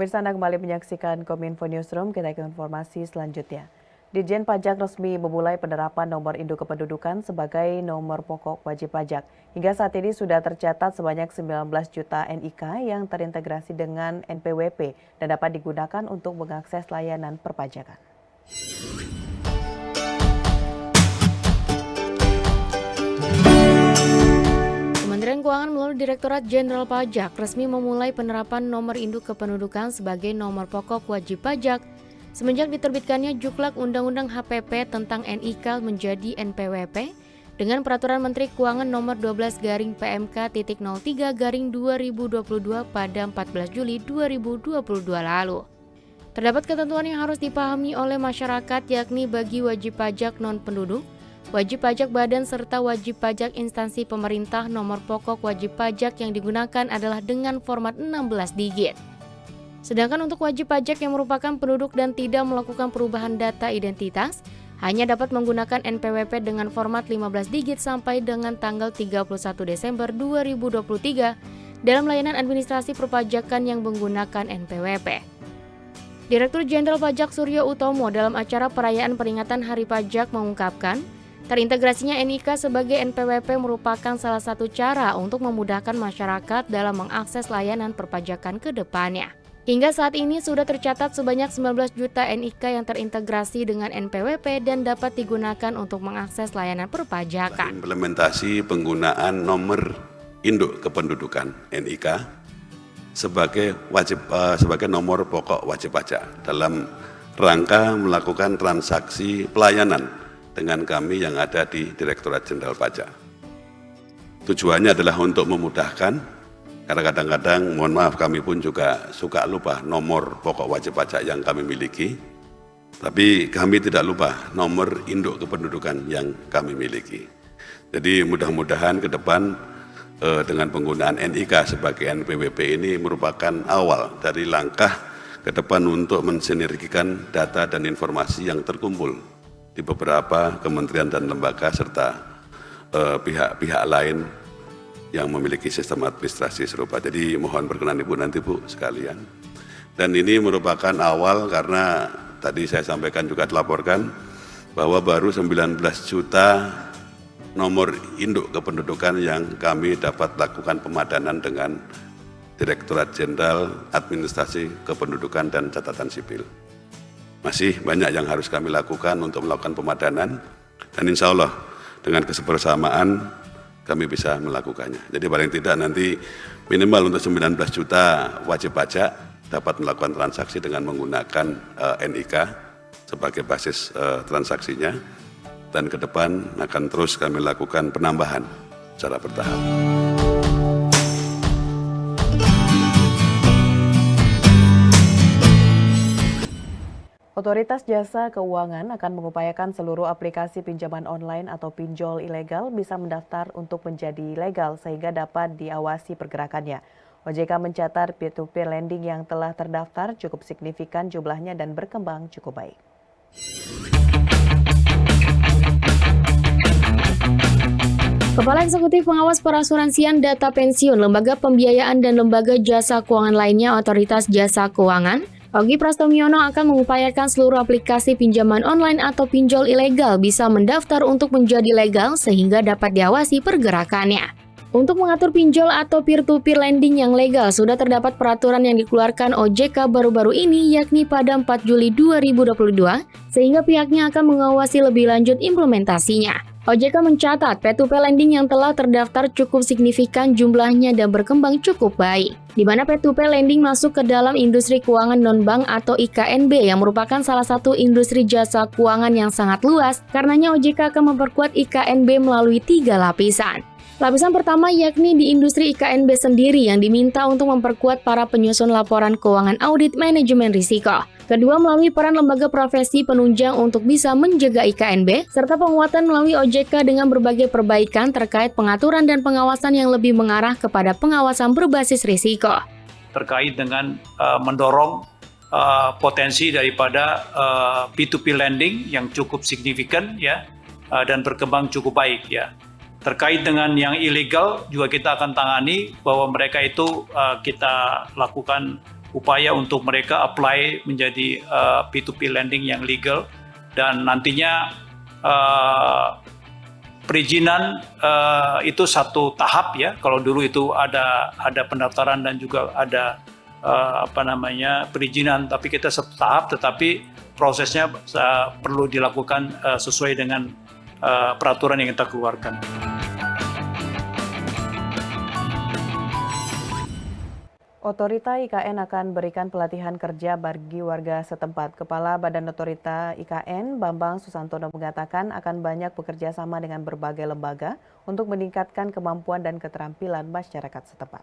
Pemirsa, Anda kembali menyaksikan Kominfo Newsroom, kita ke informasi selanjutnya. Ditjen Pajak resmi memulai penerapan nomor induk kependudukan sebagai nomor pokok wajib pajak. Hingga saat ini sudah tercatat sebanyak 19 juta NIK yang terintegrasi dengan NPWP dan dapat digunakan untuk mengakses layanan perpajakan. Kementerian Keuangan melalui Direktorat Jenderal Pajak resmi memulai penerapan nomor induk kependudukan sebagai nomor pokok wajib pajak semenjak diterbitkannya Juklak Undang-Undang HPP tentang NIK menjadi NPWP dengan Peraturan Menteri Keuangan Nomor 12/PMK.03/2022 pada 14 Juli 2022 lalu. Terdapat ketentuan yang harus dipahami oleh masyarakat, yakni bagi wajib pajak non-penduduk, wajib pajak badan serta wajib pajak instansi pemerintah, nomor pokok wajib pajak yang digunakan adalah dengan format 16 digit. Sedangkan untuk wajib pajak yang merupakan penduduk dan tidak melakukan perubahan data identitas, hanya dapat menggunakan NPWP dengan format 15 digit sampai dengan tanggal 31 Desember 2023 dalam layanan administrasi perpajakan yang menggunakan NPWP. Direktur Jenderal Pajak Suryo Utomo dalam acara perayaan peringatan Hari Pajak mengungkapkan, terintegrasinya NIK sebagai NPWP merupakan salah satu cara untuk memudahkan masyarakat dalam mengakses layanan perpajakan ke depannya. Hingga saat ini sudah tercatat sebanyak 19 juta NIK yang terintegrasi dengan NPWP dan dapat digunakan untuk mengakses layanan perpajakan. Implementasi penggunaan nomor induk kependudukan NIK sebagai nomor pokok wajib pajak dalam rangka melakukan transaksi pelayanan dengan kami yang ada di Direktorat Jenderal Pajak. Tujuannya adalah untuk memudahkan, karena kadang-kadang, mohon maaf, kami pun juga suka lupa nomor pokok wajib pajak yang kami miliki, tapi kami tidak lupa nomor induk kependudukan yang kami miliki. Jadi mudah-mudahan ke depan dengan penggunaan NIK sebagai NPWP ini merupakan awal dari langkah ke depan untuk mensinergikan data dan informasi yang terkumpul di beberapa kementerian dan lembaga serta pihak-pihak lain yang memiliki sistem administrasi serupa. Jadi mohon berkenan Ibu nanti Bu sekalian. Dan ini merupakan awal karena tadi saya sampaikan juga dilaporkan bahwa baru 19 juta nomor induk kependudukan yang kami dapat lakukan pemadanan dengan Direktorat Jenderal Administrasi Kependudukan dan Catatan Sipil. Masih banyak yang harus kami lakukan untuk melakukan pemadanan dan insya Allah dengan kebersamaan kami bisa melakukannya. Jadi paling tidak nanti minimal untuk 19 juta wajib pajak dapat melakukan transaksi dengan menggunakan NIK sebagai basis transaksinya dan ke depan akan terus kami lakukan penambahan secara bertahap. Otoritas Jasa Keuangan akan mengupayakan seluruh aplikasi pinjaman online atau pinjol ilegal bisa mendaftar untuk menjadi legal sehingga dapat diawasi pergerakannya. OJK mencatat peer-to-peer lending yang telah terdaftar cukup signifikan jumlahnya dan berkembang cukup baik. Kepala Eksekutif Pengawas Perasuransian Data Pensiun, Lembaga Pembiayaan dan Lembaga Jasa Keuangan lainnya Otoritas Jasa Keuangan, Ogi Prastomiono akan mengupayakan seluruh aplikasi pinjaman online atau pinjol ilegal bisa mendaftar untuk menjadi legal sehingga dapat diawasi pergerakannya. Untuk mengatur pinjol atau peer-to-peer lending yang legal, sudah terdapat peraturan yang dikeluarkan OJK baru-baru ini yakni pada 4 Juli 2022, sehingga pihaknya akan mengawasi lebih lanjut implementasinya. OJK mencatat P2P lending yang telah terdaftar cukup signifikan jumlahnya dan berkembang cukup baik, di mana P2P lending masuk ke dalam industri keuangan non-bank atau IKNB yang merupakan salah satu industri jasa keuangan yang sangat luas. Karenanya OJK akan memperkuat IKNB melalui 3 lapisan. Lapisan pertama yakni di industri IKNB sendiri yang diminta untuk memperkuat para penyusun laporan keuangan audit manajemen risiko. Kedua, melalui peran lembaga profesi penunjang untuk bisa menjaga IKNB, serta penguatan melalui OJK dengan berbagai perbaikan terkait pengaturan dan pengawasan yang lebih mengarah kepada pengawasan berbasis risiko. Terkait dengan mendorong potensi daripada P2P lending yang cukup signifikan ya dan berkembang cukup baik ya. Terkait dengan yang ilegal juga kita akan tangani bahwa mereka itu kita lakukan upaya untuk mereka apply menjadi P2P lending yang legal, dan nantinya perizinan itu satu tahap ya. Kalau dulu itu ada pendaftaran dan juga ada perizinan, tapi kita satu tahap, tetapi prosesnya perlu dilakukan sesuai dengan peraturan yang kita keluarkan. Otorita IKN akan berikan pelatihan kerja bagi warga setempat. Kepala Badan Otorita IKN, Bambang Susantono mengatakan akan banyak bekerja sama dengan berbagai lembaga untuk meningkatkan kemampuan dan keterampilan masyarakat setempat.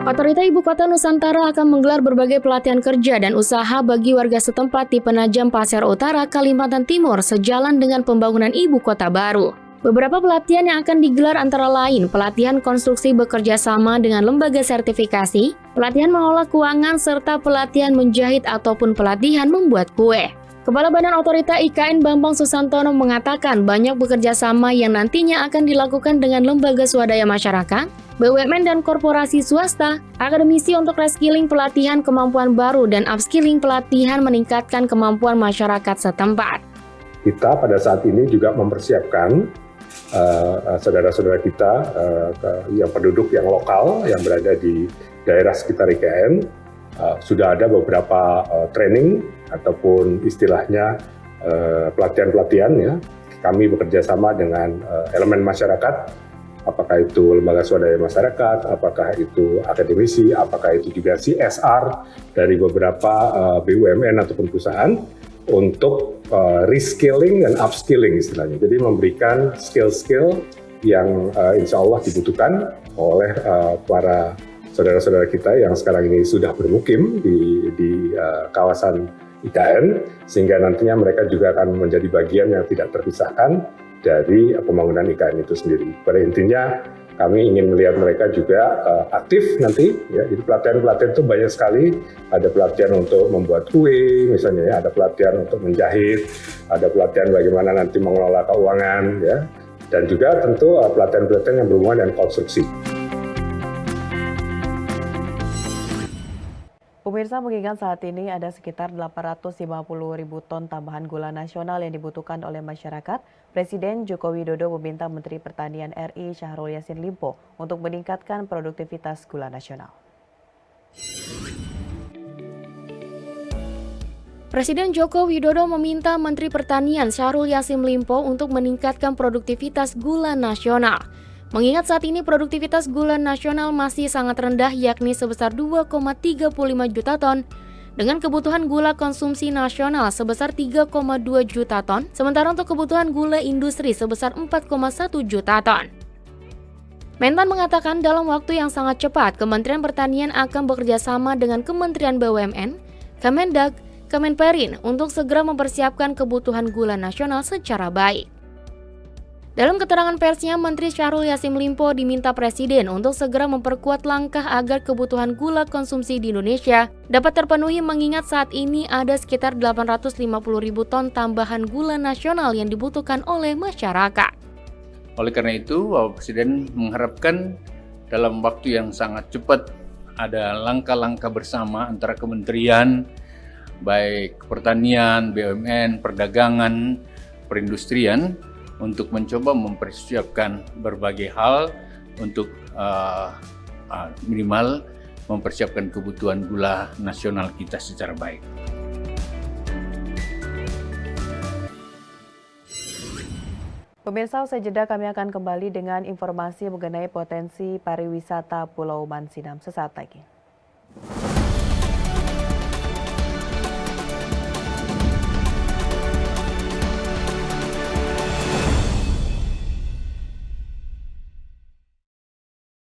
Otorita Ibu Kota Nusantara akan menggelar berbagai pelatihan kerja dan usaha bagi warga setempat di Penajam Pasir Utara, Kalimantan Timur, sejalan dengan pembangunan ibu kota baru. Beberapa pelatihan yang akan digelar antara lain pelatihan konstruksi bekerja sama dengan lembaga sertifikasi, pelatihan mengelola keuangan, serta pelatihan menjahit ataupun pelatihan membuat kue. Kepala Badan Otorita IKN Bambang Susantono mengatakan banyak bekerja sama yang nantinya akan dilakukan dengan lembaga swadaya masyarakat, BUMN dan korporasi swasta, akademisi untuk reskilling pelatihan kemampuan baru dan upskilling pelatihan meningkatkan kemampuan masyarakat setempat. Kita pada saat ini juga mempersiapkan saudara-saudara kita yang penduduk yang lokal yang berada di daerah sekitar IKN, sudah ada beberapa training ataupun istilahnya pelatihan-pelatihan ya. Kami bekerja sama dengan elemen masyarakat, apakah itu lembaga swadaya masyarakat, apakah itu akademisi, apakah itu juga CSR dari beberapa BUMN ataupun perusahaan, untuk reskilling dan upskilling istilahnya. Jadi memberikan skill-skill yang insya Allah dibutuhkan oleh para saudara-saudara kita yang sekarang ini sudah bermukim di kawasan IKN, sehingga nantinya mereka juga akan menjadi bagian yang tidak terpisahkan dari pembangunan IKN itu sendiri. Pada intinya kami ingin melihat mereka juga aktif nanti, ya. Jadi pelatihan-pelatihan itu banyak sekali. Ada pelatihan untuk membuat kue, misalnya, ya. Ada pelatihan untuk menjahit, ada pelatihan bagaimana nanti mengelola keuangan, ya. Dan juga tentu pelatihan-pelatihan yang berhubungan dengan konstruksi. Pemirsa, mengingat saat ini ada sekitar 850.000 ton tambahan gula nasional yang dibutuhkan oleh masyarakat, Presiden Joko Widodo meminta Menteri Pertanian RI Syahrul Yassin Limpo untuk meningkatkan produktivitas gula nasional. Presiden Joko Widodo meminta Menteri Pertanian Syahrul Yassin Limpo untuk meningkatkan produktivitas gula nasional. Mengingat saat ini produktivitas gula nasional masih sangat rendah, yakni sebesar 2,35 juta ton, dengan kebutuhan gula konsumsi nasional sebesar 3,2 juta ton, sementara untuk kebutuhan gula industri sebesar 4,1 juta ton. Mentan mengatakan dalam waktu yang sangat cepat, Kementerian Pertanian akan bekerja sama dengan Kementerian BUMN, Kemendag, Kemenperin untuk segera mempersiapkan kebutuhan gula nasional secara baik. Dalam keterangan persnya, Menteri Syahrul Yassin Limpo diminta Presiden untuk segera memperkuat langkah agar kebutuhan gula konsumsi di Indonesia dapat terpenuhi, mengingat saat ini ada sekitar 850.000 ton tambahan gula nasional yang dibutuhkan oleh masyarakat. Oleh karena itu, Bapak Presiden mengharapkan dalam waktu yang sangat cepat ada langkah-langkah bersama antara kementerian, baik pertanian, BUMN, perdagangan, perindustrian, untuk mencoba mempersiapkan berbagai hal untuk minimal mempersiapkan kebutuhan gula nasional kita secara baik. Pemirsa, usai jeda kami akan kembali dengan informasi mengenai potensi pariwisata Pulau Mansinam sesaat lagi.